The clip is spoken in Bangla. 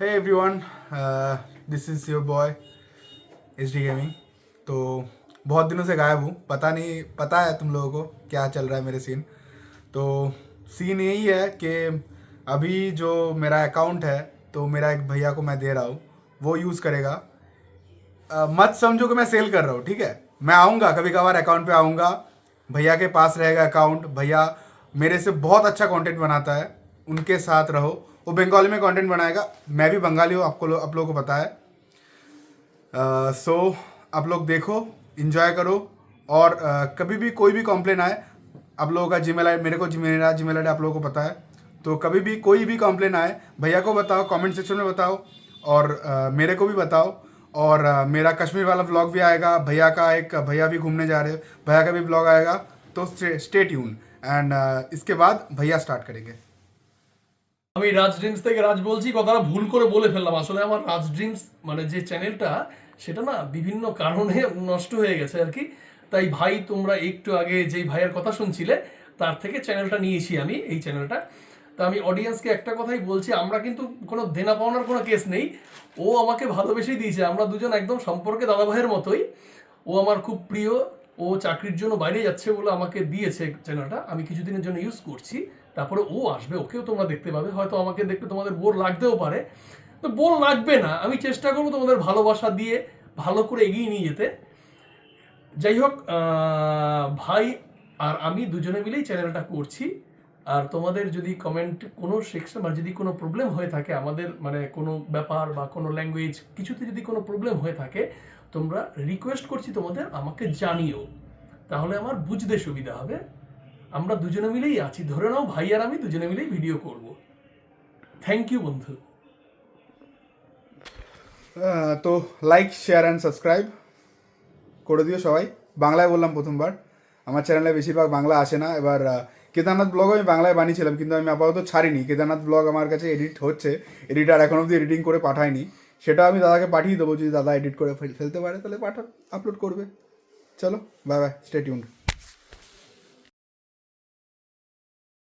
Hey everyone, this is your boy HD Gaming। तो बहुत दिनों से गायब हूँ, पता है तुम लोगों को क्या चल रहा है मेरे सीन। तो सीन यही है कि अभी जो मेरा अकाउंट है तो मेरा एक भैया को मैं दे रहा हूँ, वो यूज़ करेगा। मत समझो कि मैं सेल कर रहा हूँ, ठीक है। मैं आऊँगा कभी कभार अकाउंट पे आऊँगा, भैया के पास रहेगा अकाउंट। भैया मेरे से बहुत अच्छा कंटेंट बनाता है, उनके साथ रहो। वो बंगाली में कंटेंट बनाएगा, मैं भी बंगाली हूँ, आप लोगों को पता है। सो आप लोग देखो, इन्जॉय करो। और कभी भी कोई भी कॉम्प्लेन आए, आप लोगों का जीमेल आई, मेरे को मेरा जीमेल आई आप लोगों को पता है। तो कभी भी कोई भी कॉम्प्लेन आए, भैया को बताओ, कमेंट सेक्शन में बताओ, और मेरे को भी बताओ। और मेरा कश्मीर वाला व्लॉग भी आएगा, भैया भी घूमने जा रहे हैं, भैया का भी व्लॉग आएगा। तो स्टे ट्यून। एंड इसके बाद भैया स्टार्ट करेंगे। আমি রাজ ড্রিমস থেকে রাজ বলছি। কথাটা ভুল করে বলে ফেললাম। আসলে আমার রাজ ড্রিমস মানে যে চ্যানেলটা, সেটা না বিভিন্ন কারণে নষ্ট হয়ে গেছে আর কি। তাই ভাই, তোমরা একটু আগে যেই ভাইয়ের কথা শুনছিলে, তার থেকে চ্যানেলটা নিয়েছি আমি, এই চ্যানেলটা। তা আমি অডিয়েন্সকে একটা কথাই বলছি, আমরা কিন্তু কোনো দেনা পাওনার কোনো কেস নেই। ও আমাকে ভালোবেসেই দিয়েছে, আমরা দুজন একদম সম্পর্কে দাদা ভাইয়ের মতোই। ও আমার খুব প্রিয়। ও চাকরির জন্য বাইরে যাচ্ছে বলে আমাকে দিয়েছে চ্যানেলটা, আমি কিছুদিনের জন্য ইউজ করছি। তারপরে ও আসবে, ওকেও তোমরা দেখতে পাবে। হয়তো আমাকে দেখতে তোমাদের বোর লাগতেও পারে, তো বোর লাগবে না। আমি চেষ্টা করবো তোমাদের ভালোবাসা দিয়ে ভালো করে এগিয়ে নিয়ে যেতে। যাই হোক, ভাই আর আমি দুজনে মিলেই চ্যানেলটা করছি। আর তোমাদের যদি কমেন্ট কোনো সেকশন বা যদি কোনো প্রবলেম হয়ে থাকে, আমাদের মানে কোনো ব্যাপার বা কোনো ল্যাঙ্গুয়েজ কিছুতে যদি কোনো প্রবলেম হয়ে থাকে, তোমরা রিকোয়েস্ট করছি তোমাদের আমাকে জানিও, তাহলে আমার বুঝতে সুবিধা হবে। আমরা দুজনে মিলেই আছি, ধরে নাও ভাই আর আমি দুজনে মিলেই ভিডিও করব। থ্যাংক ইউ বন্ধু। তো লাইক, শেয়ার অ্যান্ড সাবস্ক্রাইব করে দিও সবাই। বাংলায় বললাম প্রথমবার, আমার চ্যানেলে বেশিরভাগ বাংলা আসে না। এবার কেদারনাথ ব্লগও আমি বাংলায় বানিয়েছিলাম, কিন্তু আমি আপাতত ছাড়িনি। কেদারনাথ ব্লগ আমার কাছে এডিট হচ্ছে, এডিটার এখন অবধি এডিটিং করে পাঠায়নি। সেটা আমি দাদাকে পাঠিয়ে দেবো, যদি দাদা এডিট করে ফেলতে পারে তাহলে আপলোড করবে। চলো, বাই বাই, স্টে টিউনড।